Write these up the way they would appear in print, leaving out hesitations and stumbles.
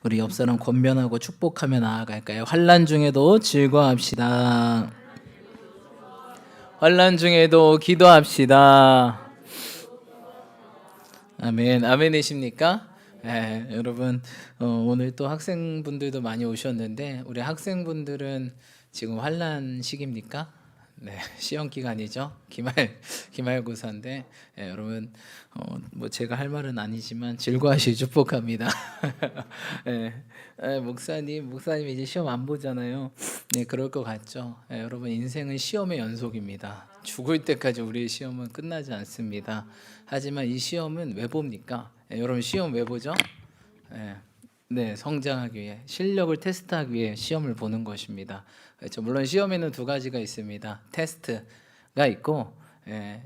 우리 옆 사람 권면하고 축복하며 나아갈까요? 환난 중에도 즐거워합시다. 환난 중에도 기도합시다. 아멘. 아멘이십니까? 예, 여러분 오늘 또 학생분들도 많이 오셨는데 우리 학생분들은 지금 환난 시기입니까? 네, 시험 기간이죠. 기말고사인데 여러분 뭐 제가 할 말은 아니지만 즐거워하시길 축복합니다. 목사님 이제 시험 안 보잖아요. 네, 그럴 것 같죠. 여러분 인생은 시험의 연속입니다. 죽을 때까지 우리의 시험은 끝나지 않습니다. 하지만 이 시험은 왜 봅니까? 여러분 시험 왜 보죠? 네, 성장하기 위해 실력을 테스트하기 위해 시험을 보는 것입니다. 그렇죠. 물론 시험에는 두 가지가 있습니다. 테스트가 있고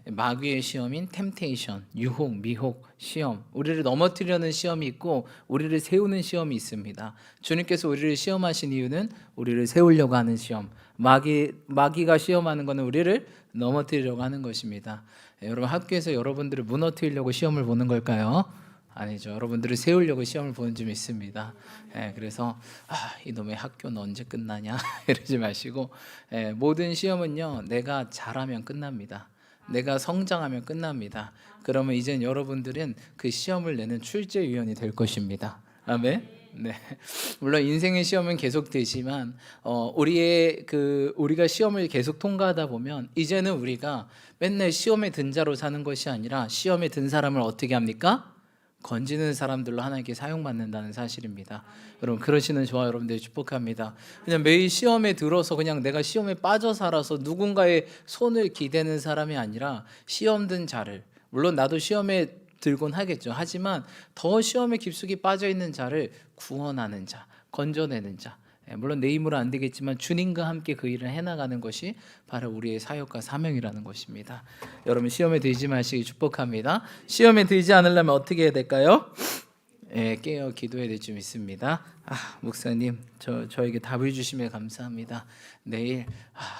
마귀의 시험인 템테이션, 유혹, 미혹 시험, 우리를 넘어뜨리려는 시험이 있고 우리를 세우는 시험이 있습니다. 주님께서 우리를 시험하신 이유는 우리를 세우려고 하는 시험. 마귀가 시험하는 것은 우리를 넘어뜨리려고 하는 것입니다. 여러분 학교에서 여러분들을 무너뜨리려고 시험을 보는 걸까요? 아니죠. 여러분들을 세우려고 시험을 보는 점 있습니다. 그래서 이놈의 학교는 언제 끝나냐 이러지 마시고 모든 시험은요 내가 잘하면 끝납니다. 내가 성장하면 끝납니다. 그러면 이젠 여러분들은 그 시험을 내는 출제위원이 될 것입니다. 아멘. 네. 물론 인생의 시험은 계속되지만 우리가 시험을 계속 통과하다 보면 이제는 우리가 맨날 시험에 든 자로 사는 것이 아니라 시험에 든 사람을 어떻게 합니까? 건지는 사람들로 하나님께 사용받는다는 사실입니다. 여러분 그러시는 저와 여러분들 축복합니다. 그냥 매일 시험에 들어서 그냥 내가 시험에 빠져 살아서 누군가의 손을 기대는 사람이 아니라 시험 든 자를, 물론 나도 시험에 들곤 하겠죠. 하지만 더 시험에 깊숙이 빠져 있는 자를 구원하는 자, 건져내는 자, 물론 내 힘으로 안 되겠지만 주님과 함께 그 일을 해나가는 것이 바로 우리의 사역과 사명이라는 것입니다. 여러분 시험에 들지 마시기 축복합니다. 시험에 들지 않으려면 어떻게 해야 될까요? 깨어 기도해야 될 줄 믿습니다. 목사님 저에게 답을 주시면 감사합니다. 내일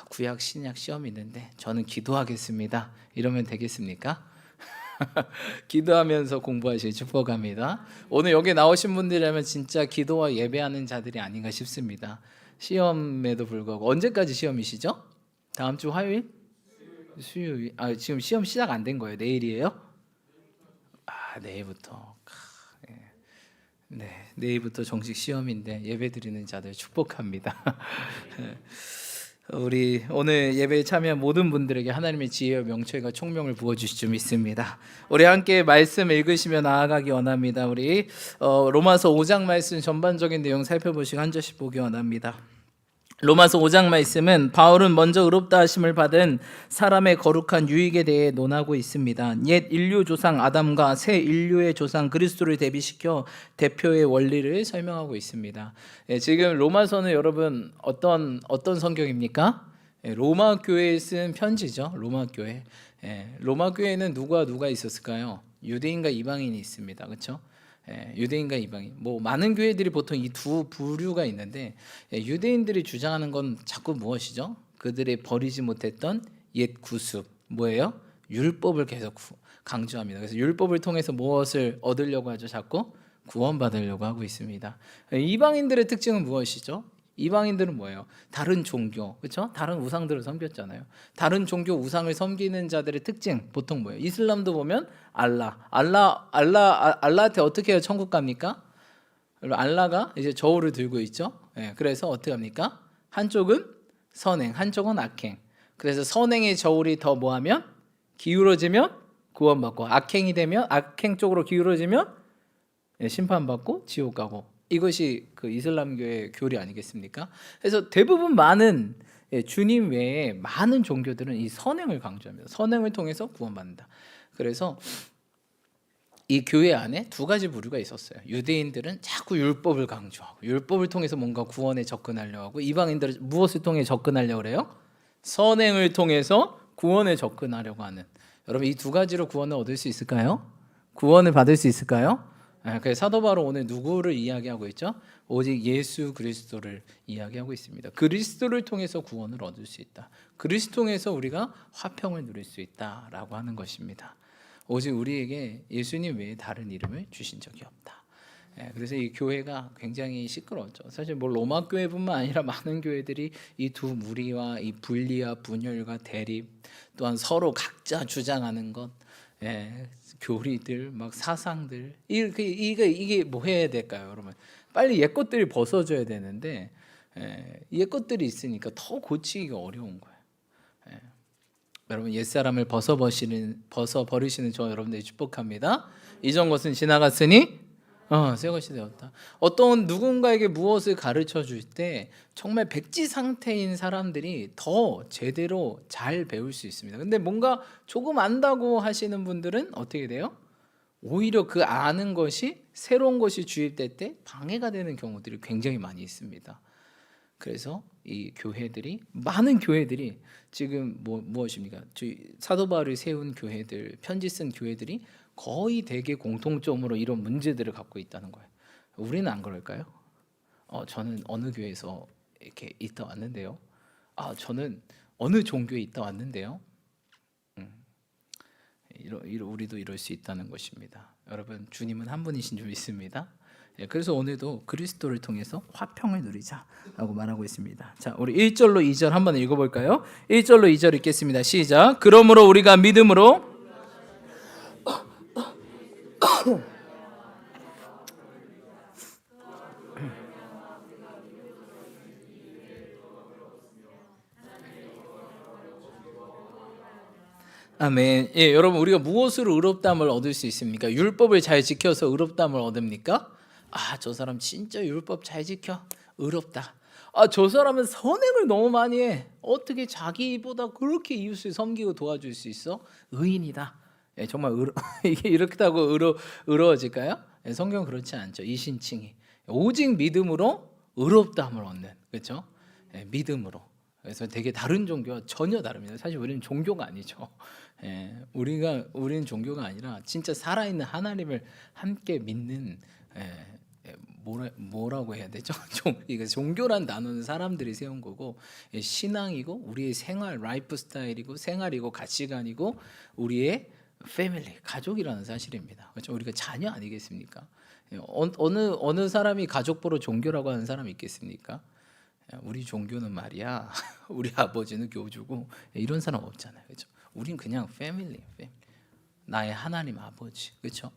구약 신약 시험이 있는데 저는 기도하겠습니다. 이러면 되겠습니까? 기도하면서 공부하시길 축복합니다. 오늘 여기 나오신 분들이라면 진짜 기도와 예배하는 자들이 아닌가 싶습니다. 시험에도 불구하고 언제까지 시험이시죠? 다음 주 화요일? 수요일? 지금 시험 시작 안 된 거예요? 내일이에요? 내일부터. 네, 내일부터 정식 시험인데 예배드리는 자들 축복합니다. 우리 오늘 예배에 참여한 모든 분들에게 하나님의 지혜와 명철과 총명을 부어주실 줄 믿습니다. 우리 함께 말씀 읽으시며 나아가기 원합니다. 우리 로마서 5장 말씀 전반적인 내용 살펴보시고 한 절씩 보기 원합니다. 로마서 5장 말씀은 바울은 먼저 의롭다 하심을 받은 사람의 거룩한 유익에 대해 논하고 있습니다. 옛 인류 조상 아담과 새 인류의 조상 그리스도를 대비시켜 대표의 원리를 설명하고 있습니다. 지금 로마서는 여러분 어떤 성경입니까? 로마 교회에 쓴 편지죠. 로마 교회. 로마 교회에는 누가 있었을까요? 유대인과 이방인이 있습니다. 그렇죠? 유대인과 이방인, 많은 교회들이 보통 이 두 부류가 있는데 유대인들이 주장하는 건 자꾸 무엇이죠? 그들이 버리지 못했던 옛 구습, 뭐예요? 율법을 계속 강조합니다. 그래서 율법을 통해서 무엇을 얻으려고 하죠? 자꾸 구원받으려고 하고 있습니다. 이방인들의 특징은 무엇이죠? 이방인들은 뭐예요? 다른 종교, 그렇죠? 다른 우상들을 섬겼잖아요. 다른 종교 우상을 섬기는 자들의 특징 보통 뭐예요? 이슬람도 보면 알라한테 어떻게 해요? 천국 갑니까? 알라가 이제 저울을 들고 있죠. 그래서 어떻게 합니까? 한쪽은 선행, 한쪽은 악행. 그래서 선행의 저울이 더 뭐하면 기울어지면 구원받고, 악행 쪽으로 기울어지면 심판받고 지옥 가고. 이것이 그 이슬람교의 교리 아니겠습니까? 그래서 대부분 많은 주님 외에 많은 종교들은 이 선행을 강조합니다. 선행을 통해서 구원받는다. 그래서 이 교회 안에 두 가지 부류가 있었어요. 유대인들은 자꾸 율법을 강조하고 율법을 통해서 뭔가 구원에 접근하려고 하고, 이방인들은 무엇을 통해 접근하려고 그래요? 선행을 통해서 구원에 접근하려고 하는. 여러분 이 두 가지로 구원을 얻을 수 있을까요? 구원을 받을 수 있을까요? 그래서 사도 바울은 오늘 누구를 이야기하고 있죠? 오직 예수 그리스도를 이야기하고 있습니다. 그리스도를 통해서 구원을 얻을 수 있다. 그리스도 통해서 우리가 화평을 누릴 수 있다라고 하는 것입니다. 오직 우리에게 예수님 외에 다른 이름을 주신 적이 없다. 그래서 이 교회가 굉장히 시끄러웠죠. 사실 뭐 로마 교회뿐만 아니라 많은 교회들이 이 두 무리와 이 분리와 분열과 대립, 또한 서로 각자 주장하는 것, 교리들, 막 사상들, 이게 뭐 해야 될까요, 여러분? 빨리 옛 것들이 벗어져야 되는데 옛 것들이 있으니까 더 고치기가 어려운 거예요. 여러분, 옛사람을 벗어버리시는 저 여러분들이 축복합니다. 이전 것은 지나갔으니 새 것이 되었다. 어떤 누군가에게 무엇을 가르쳐 줄 때 정말 백지 상태인 사람들이 더 제대로 잘 배울 수 있습니다. 근데 뭔가 조금 안다고 하시는 분들은 어떻게 돼요? 오히려 그 아는 것이 새로운 것이 주입될 때 방해가 되는 경우들이 굉장히 많이 있습니다. 그래서 이 교회들이, 많은 교회들이 지금 무엇입니까? 사도 바울이 세운 교회들, 편지 쓴 교회들이 거의 대개 공통점으로 이런 문제들을 갖고 있다는 거예요. 우리는 안 그럴까요? 저는 어느 교회에서 이렇게 있다 왔는데요. 저는 어느 종교에 있다 왔는데요. 우리도 이럴 수 있다는 것입니다. 여러분, 주님은 한 분이신 줄 믿습니다. 그래서 오늘도 그리스도를 통해서 화평을 누리자라고 말하고 있습니다. 자, 우리 1절로 2절 한번 읽어볼까요? 1절로 2절 읽겠습니다. 시작. 그러므로 우리가 믿음으로 아멘. 여러분, 우리가 무엇으로 의롭다함을 얻을 수 있습니까? 율법을 잘 지켜서 의롭다함을 얻습니까? 저 사람 진짜 율법 잘 지켜, 의롭다. 저 사람은 선행을 너무 많이 해. 어떻게 자기보다 그렇게 이웃을 섬기고 도와줄 수 있어? 의인이다. 정말 이게 이렇다고 의로워질까요? 성경 그렇지 않죠. 이신칭이 오직 믿음으로 의롭다함을 얻는, 그렇죠? 믿음으로. 그래서 되게 다른 종교와 전혀 다릅니다. 사실 우리는 종교가 아니죠. 우리는 종교가 아니라 진짜 살아있는 하나님을 함께 믿는, 뭐라고 해야 되죠? 종교란 단어는 사람들이 세운 거고, 신앙이고 우리의 생활, 라이프 스타일이고 생활이고 가치관이고 우리의 패밀리, 가족이라는 사실입니다. 그렇죠? 우리가 자녀 아니겠습니까? 어느 사람이 가족 보러 종교라고 하는 사람이 있겠습니까? 우리 종교는 말이야, 우리 아버지는 교주고, 이런 사람 없잖아요. 그렇죠? 우린 그냥 패밀리, 나의 하나님 아버지, 그렇죠?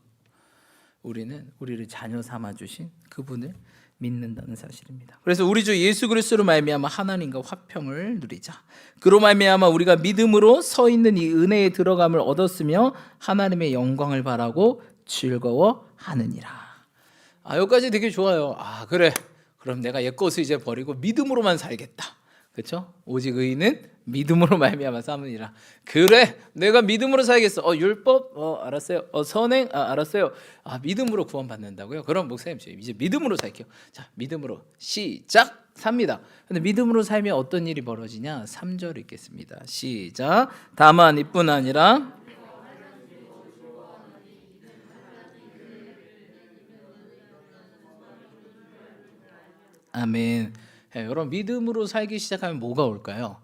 우리는 우리를 자녀 삼아 주신 그분을 믿는다는 사실입니다. 그래서 우리 주 예수 그리스도로 말미암아 하나님과 화평을 누리자. 그로 말미암아 우리가 믿음으로 서 있는 이 은혜에 들어감을 얻었으며 하나님의 영광을 바라고 즐거워하느니라. 여기까지 되게 좋아요. 그래, 그럼 내가 옛 것을 이제 버리고 믿음으로만 살겠다. 그렇죠? 오직 의인은 믿음으로 말미암아 삼으니라. 그래, 내가 믿음으로 살겠어. 율법 알았어요. 선행 알았어요. 믿음으로 구원받는다고요? 그럼 목사님, 이제 믿음으로 살게요. 자, 믿음으로 시작 삽니다. 근데 믿음으로 살면 어떤 일이 벌어지냐? 3절 읽겠습니다. 시작. 다만 이뿐 아니라 아멘. 여러분, 믿음으로 살기 시작하면 뭐가 올까요?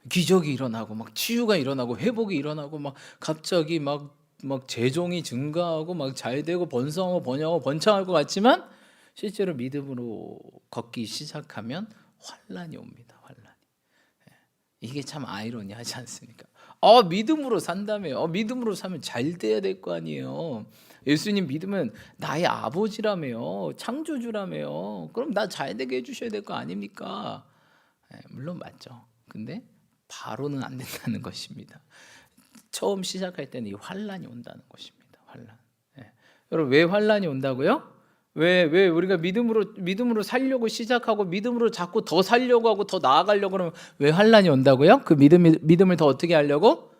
기적이 일어나고 막 치유가 일어나고 회복이 일어나고 막 갑자기 막 재종이 증가하고 막 잘 되고 번성하고 번영하고 번창할 것 같지만 실제로 믿음으로 걷기 시작하면 환란이 옵니다. 환란이. 이게 참 아이러니하지 않습니까? 믿음으로 산다며. 믿음으로 사면 잘 돼야 될 거 아니에요. 예수님 믿으면 나의 아버지라며, 창조주라며. 그럼 나 잘 되게 해주셔야 될 거 아닙니까? 물론 맞죠. 근데 바로는 안 된다는 것입니다. 처음 시작할 때는 이 환란이 온다는 것입니다. 환란. 여러분, 왜 환란이 온다고요? 왜 우리가 믿음으로 살려고 시작하고 믿음으로 자꾸 더 살려고 하고 더 나아가려고 그러면 왜 환란이 온다고요? 그 믿음을 더 어떻게 하려고?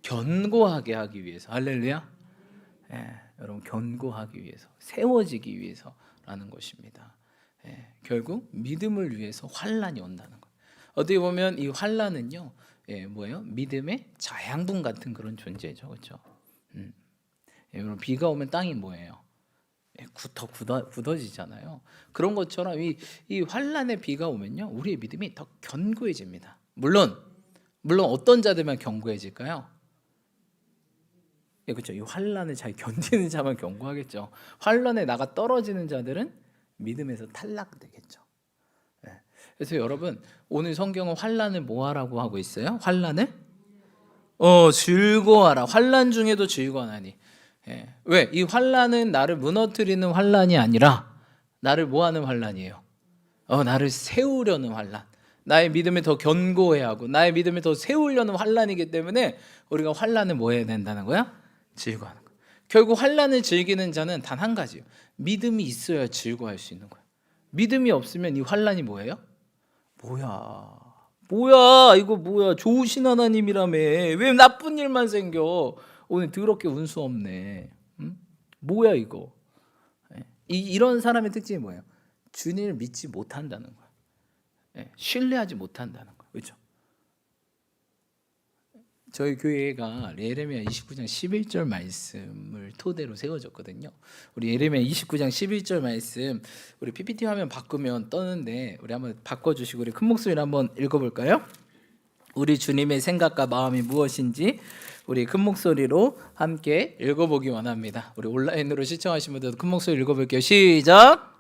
견고하게 하기 위해서. 할렐루야. 여러분, 견고하기 위해서, 세워지기 위해서라는 것입니다. 결국 믿음을 위해서 환란이 온다는 것. 어떻게 보면 이 환란은요, 뭐예요? 믿음의 자양분 같은 그런 존재죠, 그렇죠? 여러분, 비가 오면 땅이 뭐예요? 굳어지잖아요. 그런 것처럼 이 환란의 비가 오면요, 우리의 믿음이 더 견고해집니다. 물론 어떤 자들만 견고해질까요? 예, 그렇죠. 이 환란을 잘 견디는 자만 견고하겠죠. 환란에 나가 떨어지는 자들은 믿음에서 탈락되겠죠. 예. 그래서 여러분 오늘 성경은 환란을 뭐하라고 하고 있어요? 환란을 즐거워하라. 환란 중에도 즐거워하니. 예. 왜? 이 환란은 나를 무너뜨리는 환란이 아니라 나를 뭐하는 환란이에요? 나를 세우려는 환란. 나의 믿음을 더 견고해야 하고 나의 믿음을 더 세우려는 환란이기 때문에 우리가 환란을 뭐 해야 된다는 거야? 즐거워하는 거야. 결국 환란을 즐기는 자는 단 한 가지예요. 믿음이 있어야 즐거워할 수 있는 거야. 믿음이 없으면 이 환란이 뭐예요? 뭐야 이거 뭐야, 좋으신 하나님이라며 왜 나쁜 일만 생겨, 오늘 더럽게 운수 없네, 응? 뭐야 이거. 이런 사람의 특징이 뭐예요? 주님을 믿지 못한다는 거야. 신뢰하지 못한다는 거야. 그렇죠? 저희 교회가 예레미야 29장 11절 말씀을 토대로 세워졌거든요. 우리 예레미야 29장 11절 말씀 우리 PPT 화면 바꾸면 떠는데 우리 한번 바꿔주시고 우리 큰 목소리로 한번 읽어볼까요? 우리 주님의 생각과 마음이 무엇인지 우리 큰 목소리로 함께 읽어보기 원합니다. 우리 온라인으로 시청하신 분들도 큰 목소리 읽어볼게요. 시작.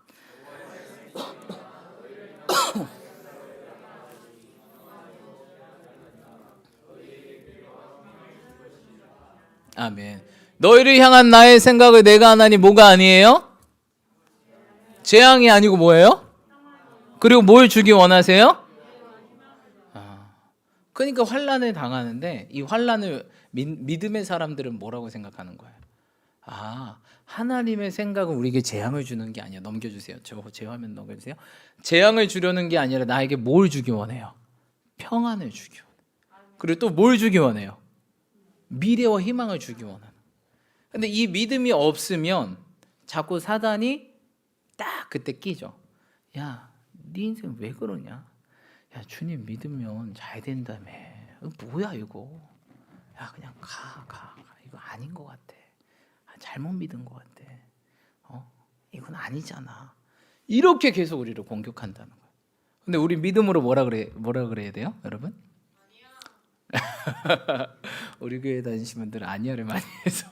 아멘. 너희를 향한 나의 생각을 내가 하나니 뭐가 아니에요? 재앙이 아니고 뭐예요? 그리고 뭘 주기 원하세요? 그러니까 환란을 당하는데 이 환란을 믿음의 사람들은 뭐라고 생각하는 거예요? 하나님의 생각은 우리에게 재앙을 주는 게 아니야. 넘겨주세요. 제 화면 넘겨주세요. 재앙을 주려는 게 아니라 나에게 뭘 주기 원해요? 평안을 주기 원해요. 그리고 또 뭘 주기 원해요? 미래와 희망을 주기 원하는. 근데 이 믿음이 없으면 자꾸 사단이 딱 그때 끼죠. 야, 네 인생 왜 그러냐? 야, 주님 믿으면 잘 된다며. 뭐야 이거? 야, 그냥 가. 이거 아닌 것 같아. 잘못 믿은 것 같아. 이건 아니잖아. 이렇게 계속 우리를 공격한다는 거예요. 근데 우리 믿음으로 뭐라 그래야 돼요, 여러분? 우리 교회 다니시는 분들은 아니야를 많이 해서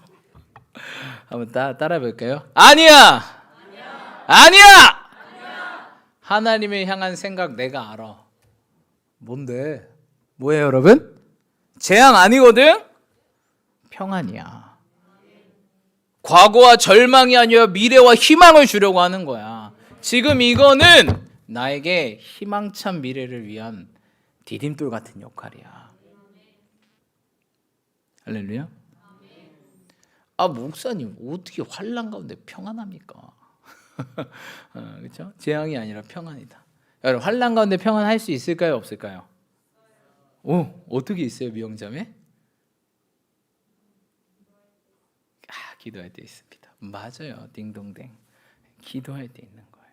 한번 따라 볼까요? 아니야. 하나님을 향한 생각 내가 알아. 뭔데? 뭐예요, 여러분? 재앙 아니거든? 평안이야. 과거와 절망이 아니라 미래와 희망을 주려고 하는 거야. 지금 이거는 나에게 희망찬 미래를 위한 디딤돌 같은 역할이야. 할렐루야. 목사님 어떻게 환난 가운데 평안합니까? 그렇죠? 재앙이 아니라 평안이다. 여러분 환난 가운데 평안할 수 있을까요, 없을까요? 어떻게 있어요, 미영자매? 기도할 때 있습니다. 맞아요, 딩동댕. 기도할 때 있는 거예요.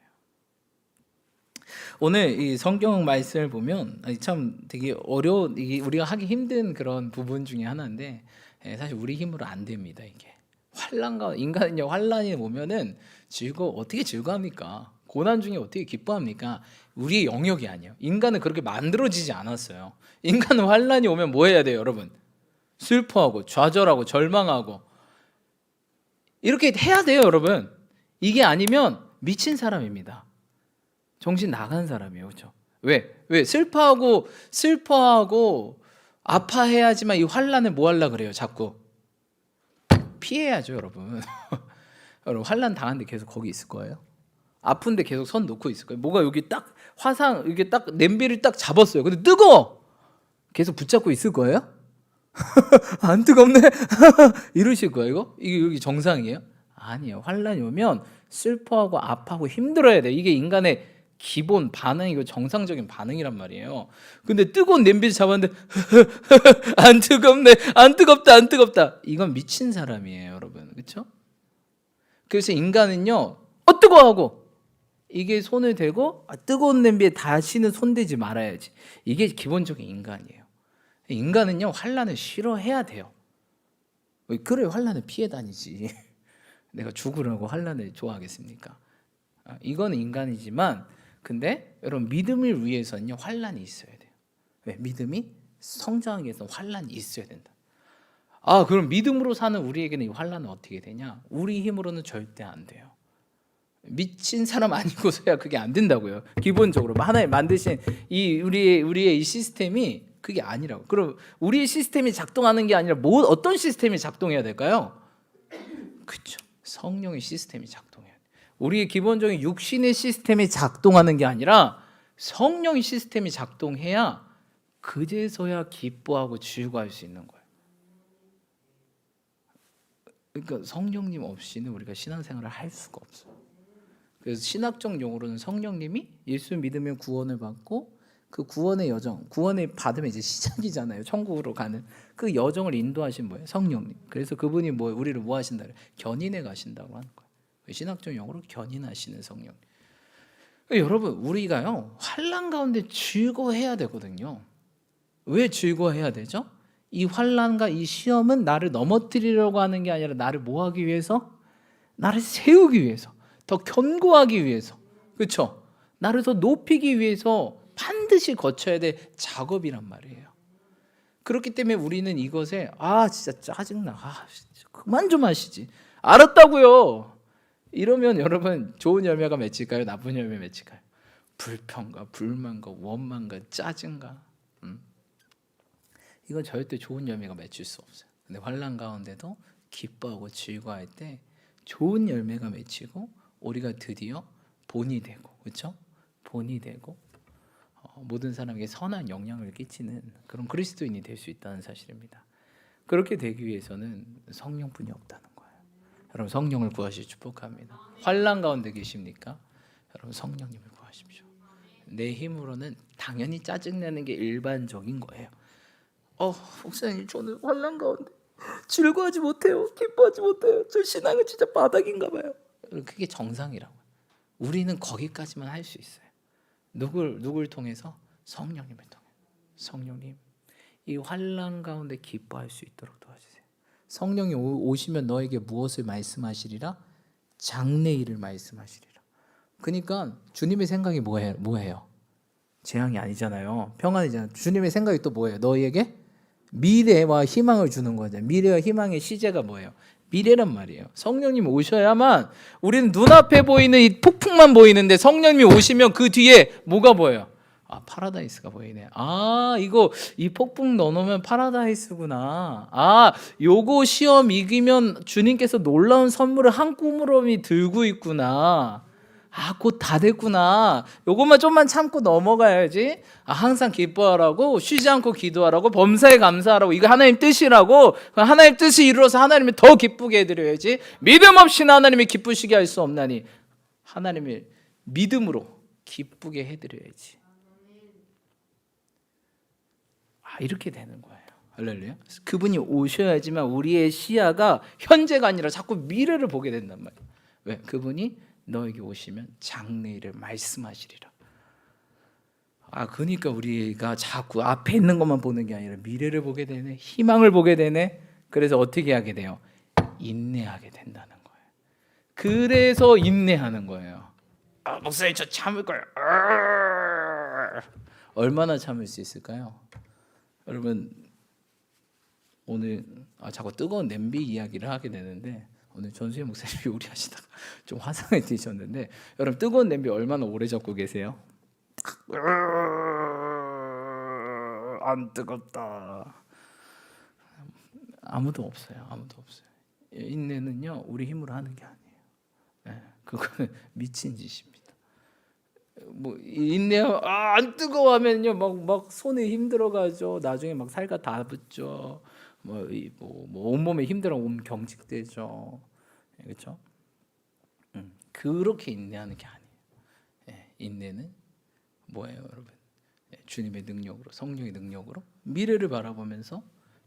오늘 이 성경 말씀을 보면 참 되게 이게 우리가 하기 힘든 그런 부분 중에 하나인데 사실 우리 힘으로 안 됩니다. 이게 인간은요, 환란이 오면은 어떻게 즐거워합니까? 고난 중에 어떻게 기뻐합니까? 우리의 영역이 아니에요. 인간은 그렇게 만들어지지 않았어요. 인간은 환란이 오면 뭐 해야 돼요, 여러분? 슬퍼하고 좌절하고 절망하고 이렇게 해야 돼요, 여러분. 이게 아니면 미친 사람입니다. 정신 나간 사람이에요. 그렇죠? 왜 슬퍼하고 아파해야지만 이 환란을 뭐 하려고 그래요? 자꾸 피해야죠, 여러분. 여러분 환란 당한데 계속 거기 있을 거예요? 아픈데 계속 손 놓고 있을 거예요? 뭐가 여기 딱 이게 딱 냄비를 딱 잡았어요. 근데 뜨거워. 계속 붙잡고 있을 거예요? 안 뜨겁네. 이러실 거예요? 이게 여기 정상이에요? 아니에요. 환란이 오면 슬퍼하고 아파하고 힘들어야 돼. 이게 인간의 기본 반응이고 정상적인 반응이란 말이에요. 근데 뜨거운 냄비를 잡았는데 안 뜨겁네, 안 뜨겁다. 이건 미친 사람이에요, 여러분. 그렇죠? 그래서 인간은요, 뜨거워하고 이게 손을 대고 뜨거운 냄비에 다시는 손대지 말아야지. 이게 기본적인 인간이에요. 인간은요, 환란을 싫어해야 돼요. 그래 환란을 피해 다니지. 내가 죽으라고 환란을 좋아하겠습니까? 이거는 인간이지만, 근데 여러분 믿음을 위해서는요, 환란이 있어야 돼요. 왜? 믿음이 성장하기 위해서 환란이 있어야 된다. 그럼 믿음으로 사는 우리에게는 이 환난은 어떻게 되냐? 우리 힘으로는 절대 안 돼요. 미친 사람 아니고서야 그게 안 된다고요. 기본적으로 하나님 만드신 이 우리의 이 시스템이 그게 아니라고. 그럼 우리의 시스템이 작동하는 게 아니라 어떤 시스템이 작동해야 될까요? 그렇죠. 성령의 시스템이 작동해야 돼. 우리의 기본적인 육신의 시스템이 작동하는 게 아니라 성령의 시스템이 작동해야 그제서야 기뻐하고 즐거워할 수 있는 거예요. 그러니까 성령님 없이는 우리가 신앙생활을 할 수가 없어요. 그래서 신학적 용어로는 성령님이 예수 믿으면 구원을 받고 그 구원의 여정, 구원을 받으면 이제 시작이잖아요. 천국으로 가는 그 여정을 인도하신 뭐예요? 성령님. 그래서 그분이 우리를 뭐 하신다 그래요? 견인해 가신다고 하는 거예요. 신학적 용어로 견인하시는 성령. 여러분, 우리가요 환난 가운데 즐거워해야 되거든요. 왜 즐거워해야 되죠? 이 환난과 이 시험은 나를 넘어뜨리려고 하는 게 아니라 나를 뭐 하기 위해서? 나를 세우기 위해서, 더 견고하기 위해서, 그렇죠? 나를 더 높이기 위해서 반드시 거쳐야 될 작업이란 말이에요. 그렇기 때문에 우리는 이것에 진짜 짜증나, 진짜 그만 좀 하시지, 알았다고요. 이러면 여러분 좋은 열매가 맺힐까요? 나쁜 열매 맺힐까요? 불평과 불만과 원망과 짜증과 이건 절대 좋은 열매가 맺힐 수 없어요. 근데 환난 가운데도 기뻐하고 즐거워할 때 좋은 열매가 맺히고 우리가 드디어 본이 되고, 그렇죠? 본이 되고 모든 사람에게 선한 영향을 끼치는 그런 그리스도인이 될 수 있다는 사실입니다. 그렇게 되기 위해서는 성령뿐이 없다는 거예요. 여러분 성령을 구하시 축복합니다. 환난 가운데 계십니까? 여러분 성령님을 구하십시오. 내 힘으로는 당연히 짜증내는 게 일반적인 거예요. 목사님 저는 환난 가운데 즐거워하지 못해요. 기뻐하지 못해요. 저 신앙은 진짜 바닥인가 봐요. 그게 정상이라고. 우리는 거기까지만 할 수 있어요. 누굴 통해서? 성령님을 통해. 성령님, 이 환난 가운데 기뻐할 수 있도록 도와주세요. 성령이 오시면 너에게 무엇을 말씀하시리라? 장래일을 말씀하시리라. 그러니까 주님의 생각이 뭐예요? 재앙이 아니잖아요. 평안이잖아요. 주님의 생각이 또 뭐예요? 너희에게 미래와 희망을 주는 거죠. 미래와 희망의 시제가 뭐예요? 미래란 말이에요. 성령님 오셔야만 우리는 눈앞에 보이는 이 폭풍만 보이는데 성령님이 오시면 그 뒤에 뭐가 보여요? 파라다이스가 보이네. 이거 이 폭풍 넣어놓으면 파라다이스구나. 요거 시험 이기면 주님께서 놀라운 선물을 한 꾸무름이 들고 있구나. 곧 다 됐구나. 요것만 좀만 참고 넘어가야지. 항상 기뻐하라고, 쉬지 않고 기도하라고, 범사에 감사하라고, 이거 하나님 뜻이라고. 하나님 뜻이 이루어서 하나님을 더 기쁘게 해드려야지. 믿음 없이는 하나님이 기쁘시게 할 수 없나니 하나님을 믿음으로 기쁘게 해드려야지. 이렇게 되는 거예요. 할렐루야. 그분이 오셔야지만 우리의 시야가 현재가 아니라 자꾸 미래를 보게 된단 말이에요. 왜? 그분이 너에게 오시면 장래일을 말씀하시리라. 그러니까 우리가 자꾸 앞에 있는 것만 보는 게 아니라 미래를 보게 되네, 희망을 보게 되네. 그래서 어떻게 하게 돼요? 인내하게 된다는 거예요. 그래서 인내하는 거예요. 목사님 저 참을 거예요. 얼마나 참을 수 있을까요? 여러분 오늘 자꾸 뜨거운 냄비 이야기를 하게 되는데 오늘 전수희 목사님이 요리하시다가 좀 화상을 띠셨는데 여러분 뜨거운 냄비 얼마나 오래 잡고 계세요? 안 뜨겁다. 아무도 없어요. 인내는요 우리 힘으로 하는 게 아니에요. 그거는 미친 짓입니다. 인내 안 뜨거워하면요 막 손에 힘들어가죠. 나중에 막 살가 다 붙죠. 온몸에 힘들어 몸 경직되죠. 그렇죠? 그렇게 인내하는 게 아니에요. 인내는 뭐예요, 여러분? 주님의 능력으로, 성령의 능력으로 미래를 바라보면서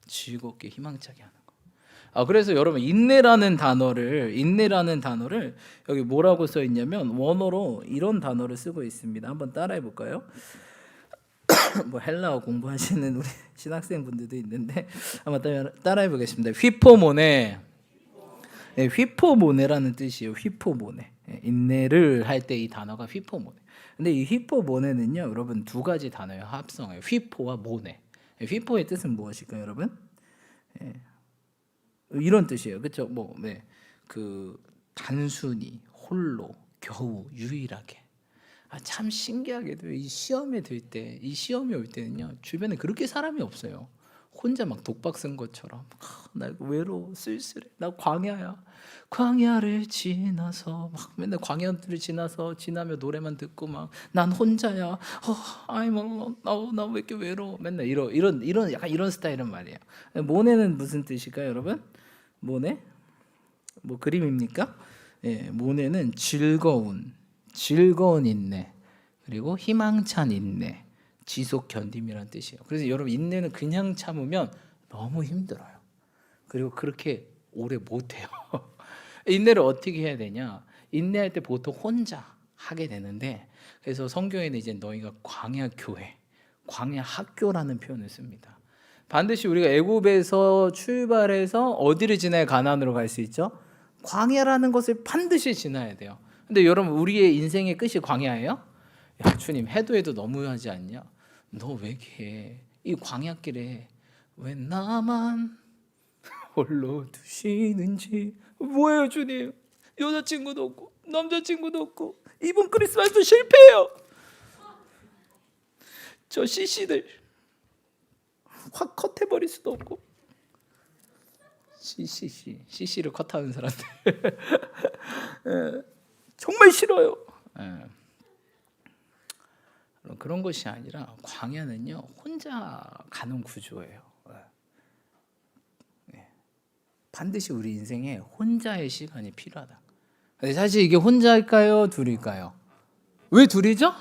즐겁게 희망차게 하는 거. 그래서 여러분 인내라는 단어를 여기 뭐라고 써 있냐면 원어로 이런 단어를 쓰고 있습니다. 한번 따라해 볼까요? 헬라어 공부하시는 우리 신학생분들도 있는데 한번 따라해 보겠습니다. 휘포모네. 휘포모네라는 뜻이에요. 휘포모네. 인내를 할 때 이 단어가 휘포모네. 근데 이 휘포모네는요, 여러분 두 가지 단어예요. 합성해요. 휘포와 모네. 휘포의 뜻은 무엇일까요, 여러분? 이런 뜻이에요. 그렇죠? 그 단순히 홀로 겨우 유일하게. 참 신기하게도 이 시험에 들 때, 이 시험이 올 때는요, 주변에 그렇게 사람이 없어요. 혼자 막 독박 쓴 것처럼 나 외로워 쓸쓸해, 나 광야야, 광야를 지나서 막 맨날 광야들을 지나며 노래만 듣고 막 난 혼자야, I'm alone, 나 왜 이렇게 외로워, 맨날 이런 약간 이런 스타일은 말이에요. 모네는 무슨 뜻일까요, 여러분? 모네? 뭐 그림입니까? 예, 모네는 즐거운 인내, 그리고 희망찬 인내, 지속 견딤이라는 뜻이에요. 그래서 여러분, 인내는 그냥 참으면 너무 힘들어요. 그리고 그렇게 오래 못 해요. 인내를 어떻게 해야 되냐? 인내할 때 보통 혼자 하게 되는데, 그래서 성경에는 이제 너희가 광야 교회, 광야 학교라는 표현을 씁니다. 반드시 우리가 애굽에서 출발해서 어디를 지나야 가나안으로 갈 수 있죠? 광야라는 것을 반드시 지나야 돼요. 근데 여러분, 우리의 인생의 끝이 광야예요? 야, 주님, 해도 너무하지 않냐? 너 왜 이렇게 이 광야길에 왜 나만 홀로 두시는지. 뭐예요, 주님? 여자친구도 없고 남자친구도 없고 이번 크리스마스도 실패해요. 저 CC들 확 컷해버릴 수도 없고. CC를 컷하는 사람들 정말 싫어요. 그런 것이 아니라 광야는요, 혼자 가는 구조예요. 반드시 우리 인생에 혼자의 시간이 필요하다. 근데 사실 이게 혼자일까요, 둘일까요? 왜 둘이죠?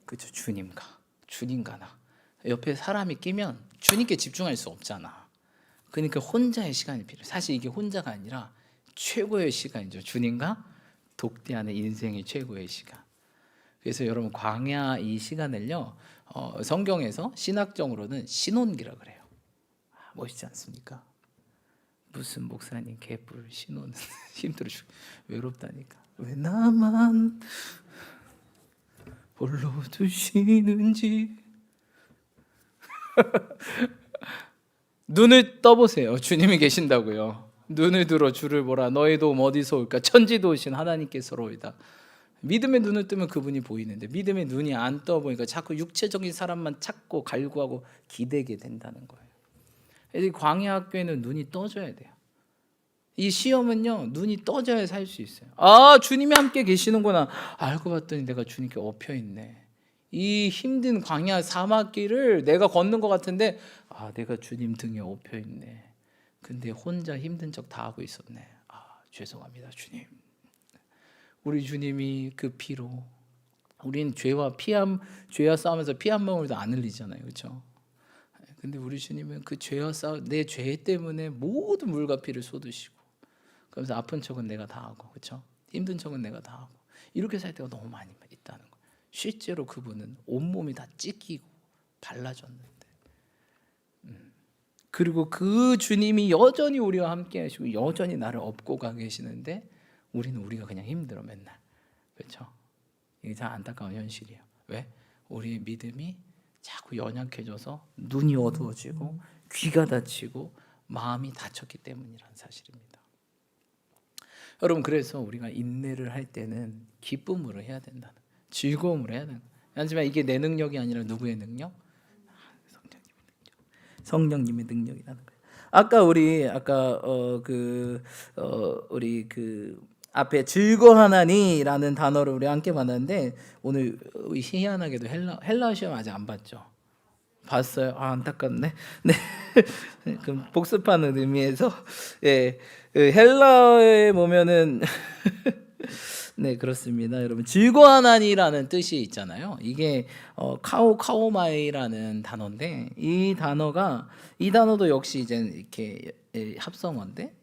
그렇죠, 주님과 나. 옆에 사람이 끼면 주님께 집중할 수 없잖아. 그러니까 혼자의 시간이 필요해. 사실 이게 혼자가 아니라 최고의 시간이죠. 주님과 독대하는 인생의 최고의 시간. 그래서 여러분, 광야 이 시간을요, 성경에서 신학적으로는 신혼기라 그래요. 멋있지 않습니까? 무슨 목사님 개뿔 신혼 힘들어 외롭다니까. 왜 나만 홀로 두시는지. 눈을 떠보세요. 주님이 계신다고요. 눈을 들어 주를 보라. 너의 도움 어디서 올까? 천지 도우신 하나님께서로이다. 믿음의 눈을 뜨면 그분이 보이는데, 믿음의 눈이 안 떠 보니까 자꾸 육체적인 사람만 찾고 갈구하고 기대게 된다는 거예요. 이 광야 학교에는 눈이 떠져야 돼요. 이 시험은요, 눈이 떠져야 살 수 있어요. 주님이 함께 계시는구나. 알고 봤더니 내가 주님께 엎여 있네. 이 힘든 광야 사막길을 내가 걷는 것 같은데, 내가 주님 등에 엎여 있네. 근데 혼자 힘든 척 다 하고 있었네. 죄송합니다, 주님. 우리 주님이 그 피로, 우린 죄와 싸우면서 피 한 방울도 안 흘리잖아요, 그렇죠? 근데 우리 주님은 그 죄와 내 죄 때문에 모든 물과 피를 쏟으시고, 그래서 아픈 척은 내가 다 하고, 그렇죠? 힘든 척은 내가 다 하고, 이렇게 살 때가 너무 많이 있다는 거예요. 실제로 그분은 온몸이 다 찢기고 발라졌는데, 그리고 그 주님이 여전히 우리와 함께 하시고 여전히 나를 업고 가 계시는데, 우리가 그냥 힘들어 맨날. 그렇죠? 이게 참 안타까운 현실이에요. 왜? 우리의 믿음이 자꾸 연약해져서 눈이 어두워지고 귀가 닫히고 마음이 닫혔기 때문이라는 사실입니다. 여러분, 그래서 우리가 인내를 할 때는 기쁨으로 해야 된다는, 즐거움으로 해야 된다. 하지만 이게 내 능력이 아니라 누구의 능력? 성령님의 능력이라는 거예요. 우리 앞에 즐거워하나니라는 단어를 우리 함께 봤는데, 오늘 희한하게도 헬라 시험 아직 안 봤죠? 봤어요? 안타깝네. 네. 그럼 복습하는 의미에서, 헬라에 보면은 네, 그렇습니다. 여러분, 즐거워하나니라는 뜻이 있잖아요. 이게 카오마이라는 단어인데, 이 단어도 역시 이제 이렇게 합성어인데,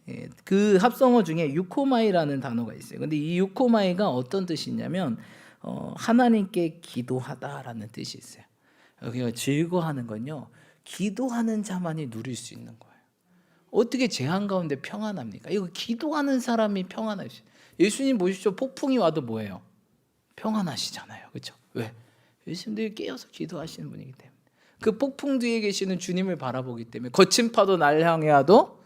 그 합성어 중에 유코마이라는 단어가 있어요. 근데 이 유코마이가 어떤 뜻이냐면, 하나님께 기도하다라는 뜻이 있어요. 그러니까 즐거워하는 건요, 기도하는 자만이 누릴 수 있는 거예요. 어떻게 재앙 가운데 평안합니까? 이거 기도하는 사람이 평안할 수 있어요. 예수님 보십시오. 폭풍이 와도 뭐예요? 평안하시잖아요. 그렇죠? 왜? 예수님들이 깨어서 기도하시는 분이기 때문에. 그 폭풍 뒤에 계시는 주님을 바라보기 때문에 거친 파도 날 향해 와도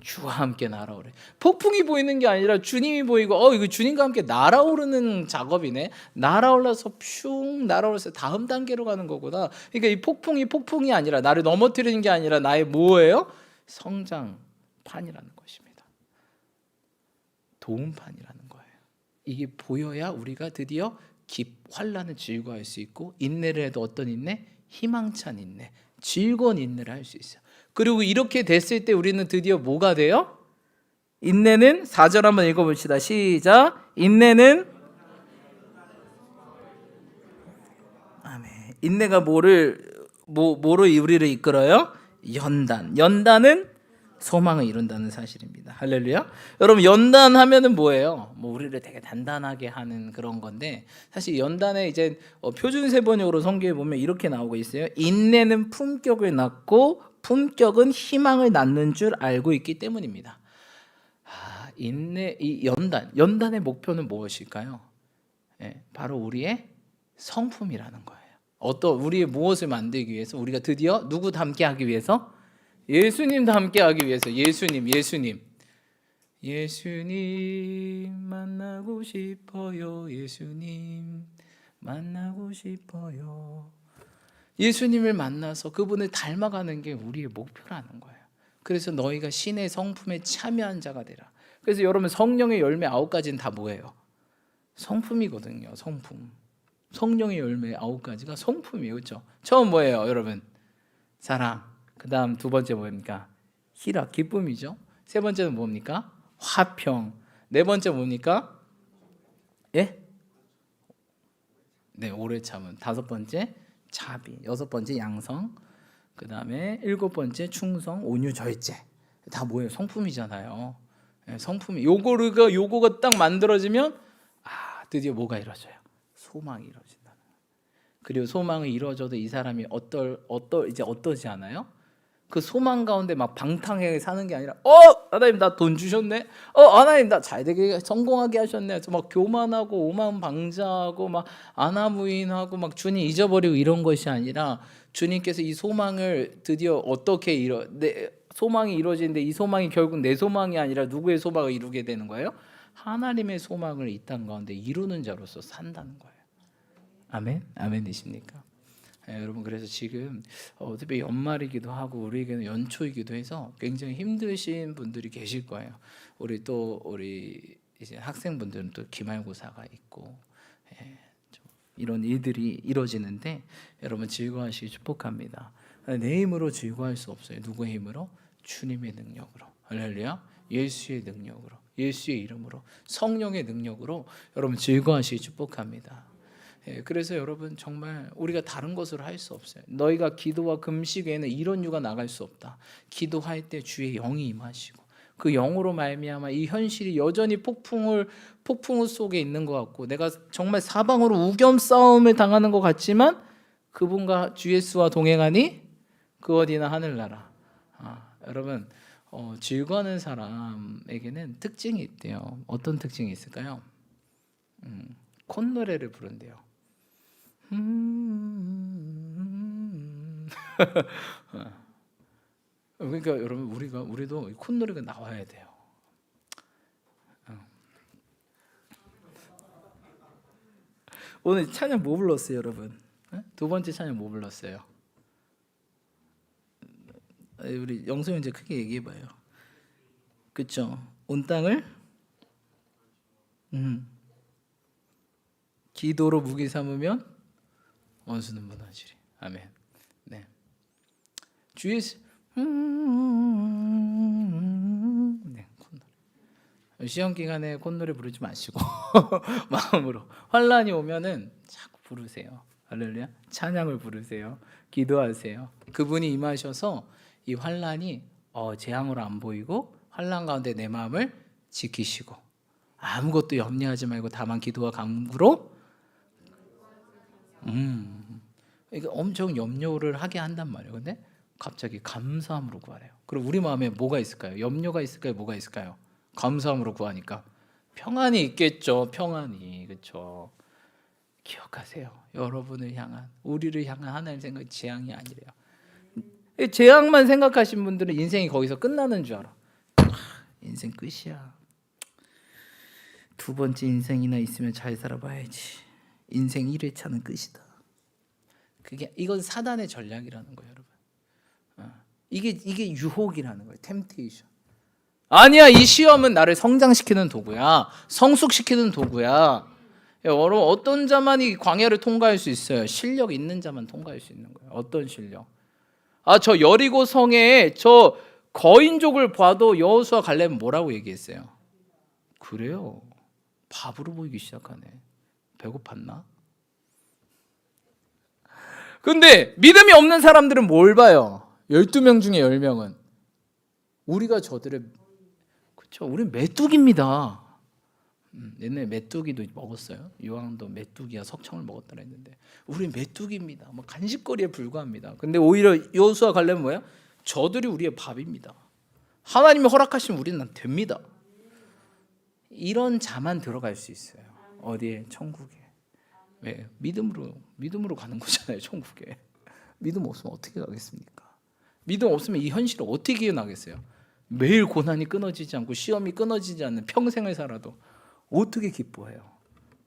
주와 함께 날아오래. 폭풍이 보이는 게 아니라 주님이 보이고 이거 주님과 함께 날아오르는 작업이네. 날아올라서 슝 날아올라서 다음 단계로 가는 거구나. 그러니까 이 폭풍이 아니라 나를 넘어뜨리는 게 아니라 나의 뭐예요? 성장판이라는 것입니다. 도움판이라는 거예요. 이게 보여야 우리가 드디어 환난을 즐거워할 수 있고, 인내를 해도 어떤 인내? 희망찬 인내, 즐거운 인내를 할 수 있어요. 그리고 이렇게 됐을 때 우리는 드디어 뭐가 돼요? 인내는 4절 한번 읽어봅시다. 시작. 인내는 아멘. 인내가 뭐로 우리를 이끌어요? 연단은 소망을 이룬다는 사실입니다. 할렐루야. 여러분, 연단하면은 뭐예요? 우리를 되게 단단하게 하는 그런 건데, 사실 연단에 이제 표준 세번역으로 성경에 보면 이렇게 나오고 있어요. 인내는 품격을 낳고 품격은 희망을 낳는 줄 알고 있기 때문입니다. 이 연단의 목표는 무엇일까요? 바로 우리의 성품이라는 거예요. 우리의 무엇을 만들기 위해서? 우리가 드디어 누구 닮게 하기 위해서? 예수님 닮게 하기 위해서. 예수님 만나고 싶어요. 예수님 만나고 싶어요. 예수님을 만나서 그분을 닮아가는 게 우리의 목표라는 거예요. 그래서 너희가 신의 성품에 참여한 자가 되라. 그래서 여러분, 성령의 열매 9가지는 다 뭐예요? 성품이거든요. 성품. 성령의 열매 9가지가 성품이에요. 그렇죠? 처음 뭐예요, 여러분? 사랑. 그 다음 두 번째 뭡니까? 희락, 기쁨이죠. 세 번째는 뭡니까? 화평. 네 번째 뭡니까? 예? 네, 오래 참음. 다섯 번째 자비. 여섯 번째 양성. 그 다음에 일곱 번째 충성, 온유, 절제. 다 뭐예요? 성품이잖아요. 성품이. 요거가 딱 만들어지면 드디어 뭐가 이루어져요? 소망이 이루어진다. 그리고 소망이 이루어져도 이 사람이 어떠지 않아요? 그 소망 가운데 막 방탕하게 사는 게 아니라 하나님 나 돈 주셨네. 하나님 나 잘 되게 성공하게 하셨네. 그래서 막 교만하고 오만방자하고 막 아나무인하고 막 주님 잊어버리고 이런 것이 아니라, 주님께서 이 소망을 드디어 어떻게 소망이 이루어지는데, 이 소망이 결국 내 소망이 아니라 누구의 소망을 이루게 되는 거예요? 하나님의 소망을 이 땅 가운데 이루는 자로서 산다는 거예요. 아멘? 아멘이십니까? 여러분, 그래서 지금 어차피 연말이기도 하고 우리에게는 연초이기도 해서 굉장히 힘드신 분들이 계실 거예요. 우리 이제 학생분들은 또 기말고사가 있고 이런 일들이 이루어지는데, 여러분 즐거워하시기 축복합니다. 내 힘으로 즐거워할 수 없어요. 누구의 힘으로? 주님의 능력으로. 할렐루야. 예수의 능력으로, 예수의 이름으로, 성령의 능력으로 여러분 즐거워하시기 축복합니다. 그래서 여러분, 정말 우리가 다른 것으로 할 수 없어요. 너희가 기도와 금식 외에는 이런 유가 나갈 수 없다. 기도할 때 주의 영이 임하시고, 그 영으로 말미암아 이 현실이 여전히 폭풍 속에 있는 것 같고, 내가 정말 사방으로 우겨 싸움을 당하는 것 같지만, 그분과 주 예수와 동행하니 그 어디나 하늘나라. 여러분, 즐거워하는 사람에게는 특징이 있대요. 어떤 특징이 있을까요? 콧노래를 부른대요. 그러니까 여러분, 우리도 콧노래가 나와야 돼요. 오늘 찬양 뭐 불렀어요, 여러분? 두 번째 찬양 뭐 불렀어요? 우리 영성이 이제 크게 얘기해봐요. 그렇죠? 온 땅을 기도로 무기 삼으면 원수는 무너지리. 아멘. 네. 주 예수. 네, 콧노래. 시험 기간에 콧노래 부르지 마시고 마음으로, 환란이 오면은 자꾸 부르세요. 할렐루야. 찬양을 부르세요. 기도하세요. 그분이 임하셔서 이 환란이 재앙으로 안 보이고, 환란 가운데 내 마음을 지키시고, 아무것도 염려하지 말고 다만 기도와 간구로 그러니까 엄청 염려를 하게 한단 말이에요. 근데 갑자기 감사함으로 구하래요. 그럼 우리 마음에 뭐가 있을까요? 염려가 있을까요? 뭐가 있을까요? 감사함으로 구하니까 평안이 있겠죠. 평안이. 그렇죠. 기억하세요. 여러분을 향한, 우리를 향한 하나님 생각이 재앙이 아니래요. 재앙만 생각하신 분들은 인생이 거기서 끝나는 줄 알아. 인생 끝이야. 두 번째 인생이나 있으면 잘 살아봐야지. 인생 1회차는 끝이다. 이건 사단의 전략이라는 거예요, 여러분. 이게 유혹이라는 거예요. 템테이션. 아니야, 이 시험은 나를 성장시키는 도구야. 성숙시키는 도구야. 여러분, 어떤 자만이 광야를 통과할 수 있어요? 실력 있는 자만 통과할 수 있는 거예요. 어떤 실력? 저 여리고 성에 저 거인족을 봐도 여호수아 갈렙은 뭐라고 얘기했어요? 그래요. 밥으로 보이기 시작하네. 배고팠나? 근데 믿음이 없는 사람들은 뭘 봐요? 12명 중에 10명은 우리가 저들의, 그렇죠, 우린 메뚜기입니다. 옛날에 메뚜기도 먹었어요. 요한도 메뚜기와 석청을 먹었다고 했는데 우린 메뚜기입니다. 뭐 간식거리에 불과합니다. 근데 오히려 여호수아 갈렙은 뭐야? 저들이 우리의 밥입니다. 하나님이 허락하시면 우리는 됩니다. 이런 자만 들어갈 수 있어요. 어디에? 천국에. 왜? 믿음으로 가는 거잖아요. 천국에. 믿음 없으면 어떻게 가겠습니까? 믿음 없으면 이 현실을 어떻게 이겨나겠어요? 매일 고난이 끊어지지 않고 시험이 끊어지지 않는 평생을 살아도 어떻게 기뻐해요?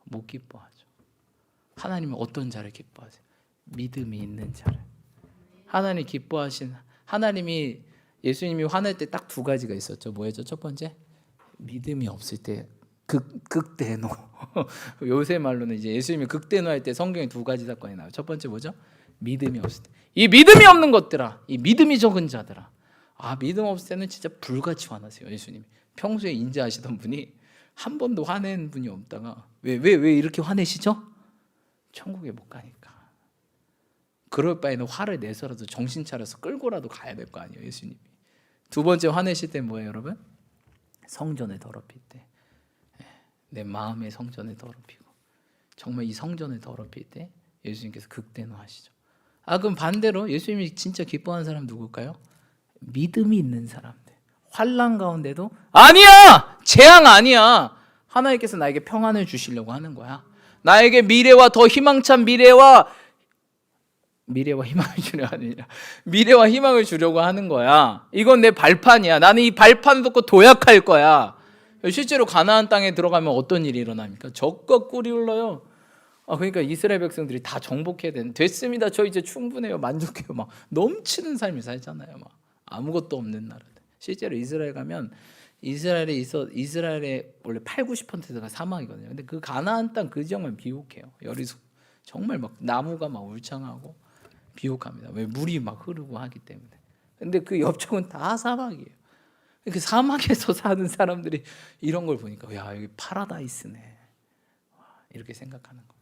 못 기뻐하죠. 하나님은 어떤 자를 기뻐하세요? 믿음이 있는 자를. 하나님 기뻐하신, 하나님이 예수님이 화낼 때 딱 두 가지가 있었죠. 뭐였죠? 첫 번째, 믿음이 없을 때 극대노. 요새 말로는 이제 예수님이 극대노할 때 성경에 두 가지 사건이 나와요. 첫 번째 뭐죠? 믿음이 없을 때. 이 믿음이 없는 것들아, 이 믿음이 적은 자들아. 믿음 없을 때는 진짜 불같이 화나세요. 예수님이 평소에 인자하시던 분이 한 번도 화낸 분이 없다가 왜 이렇게 화내시죠? 천국에 못 가니까. 그럴 바에는 화를 내서라도 정신 차려서 끌고라도 가야 될 거 아니에요, 예수님이. 두 번째 화내실 때 뭐예요, 여러분? 성전을 더럽힐 때. 내 마음의 성전을 더럽히고, 정말 이 성전을 더럽힐 때 예수님께서 극대노하시죠. 그럼 반대로 예수님이 진짜 기뻐하는 사람 누굴까요? 믿음이 있는 사람들. 환난 가운데도 아니야, 재앙 아니야. 하나님께서 나에게 평안을 주시려고 하는 거야. 나에게 미래와 더 희망찬 미래와 희망을 주려고 하느냐. 미래와 희망을 주려고 하는 거야. 이건 내 발판이야. 나는 이 발판을 놓고 도약할 거야. 실제로 가나안 땅에 들어가면 어떤 일이 일어납니까? 젖과 꿀이 흘러요. 그러니까 이스라엘 백성들이 다 정복해야 되는. 됐습니다. 저 이제 충분해요. 만족해요. 막 넘치는 삶을 살잖아요. 막 아무것도 없는 나라들. 실제로 이스라엘 가면 이스라엘의 원래 80~90%가 사막이거든요. 근데 그 가나안 땅 그 지역만 비옥해요. 열이수 정말 막 나무가 막 울창하고 비옥합니다. 왜? 물이 막 흐르고 하기 때문에. 근데 그 옆쪽은 다 사막이에요. 그 사막에서 사는 사람들이 이런 걸 보니까 야, 여기 파라다이스네. 이렇게 생각하는 거예요.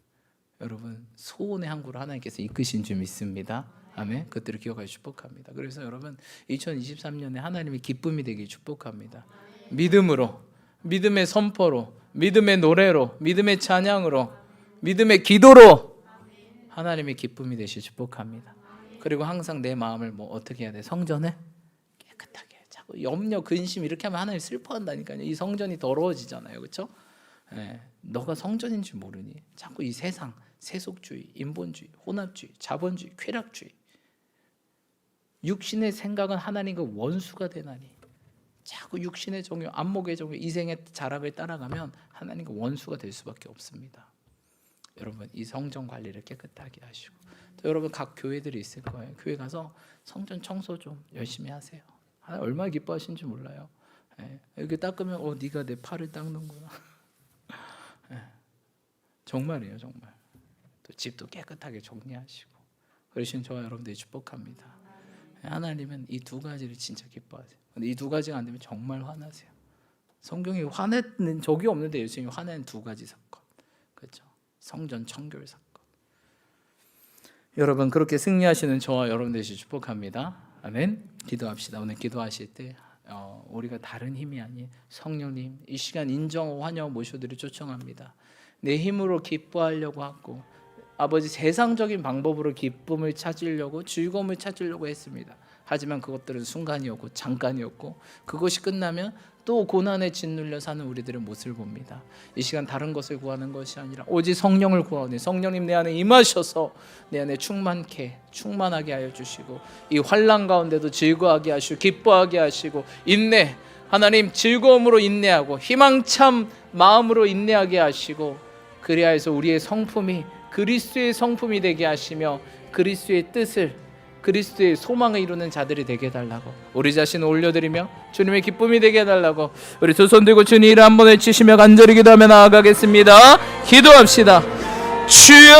여러분, 소원의 항구를 하나님께서 이끄신 줄 믿습니다. 아멘. 그것들을 기억하여 축복합니다. 그래서 여러분, 2023년에 하나님의 기쁨이 되길 축복합니다. 믿음으로, 믿음의 선포로, 믿음의 노래로, 믿음의 찬양으로, 믿음의 기도로 하나님의 기쁨이 되실 축복합니다. 그리고 항상 내 마음을 어떻게 해야 돼? 성전을 깨끗하게. 자꾸 염려, 근심 이렇게 하면 하나님 슬퍼한다니까요. 이 성전이 더러워지잖아요, 그렇죠? 너가 성전인 줄 모르니 자꾸 이 세상, 세속주의, 인본주의, 혼합주의, 자본주의, 쾌락주의, 육신의 생각은 하나님과 원수가 되나니. 자꾸 육신의 정욕, 안목의 정욕, 이생의 자락을 따라가면 하나님과 원수가 될 수밖에 없습니다. 여러분, 이 성전 관리를 깨끗하게 하시고, 또 여러분 각 교회들이 있을 거예요. 교회 가서 성전 청소 좀 열심히 하세요. 하나님 얼마나 기뻐하시는지 몰라요. 이렇게 닦으면 네가 내 팔을 닦는구나. 정말이에요, 정말. 또 집도 깨끗하게 정리하시고 그러신 저와 여러분들이 축복합니다. 하나님은 이 두 가지를 진짜 기뻐하세요. 근데 이 두 가지가 안 되면 정말 화나세요. 성경에 화내는 적이 없는데 예수님이 화내는 두 가지 사건, 그렇죠? 성전 청결 사건. 여러분, 그렇게 승리하시는 저와 여러분들이 축복합니다. 아멘. 기도합시다. 오늘 기도하실 때 우리가 다른 힘이 아닌 성령님 이 시간 인정 환영 모셔드리 초청합니다. 내 힘으로 기뻐하려고 하고 아버지 세상적인 방법으로 기쁨을 찾으려고 즐거움을 찾으려고 했습니다. 하지만 그것들은 순간이었고 잠깐이었고 그것이 끝나면 또 고난에 짓눌려 사는 우리들의 모습을 봅니다. 이 시간 다른 것을 구하는 것이 아니라 오직 성령을 구하오니 성령님 내 안에 임하셔서 내 안에 충만하게 하여 주시고 이 환난 가운데도 즐거워하게 하시고 기뻐하게 하시고 인내 하나님 즐거움으로 인내하고 희망참 마음으로 인내하게 하시고, 그리하여서 우리의 성품이 그리스도의 성품이 되게 하시며 그리스도의 뜻을, 그리스도의 소망을 이루는 자들이 되게 해달라고 우리 자신을 올려드리며 주님의 기쁨이 되게 해달라고 우리 두 손 들고 주님 이름 한번 외치시며 간절히 기도하며 나아가겠습니다. 기도합시다. 주여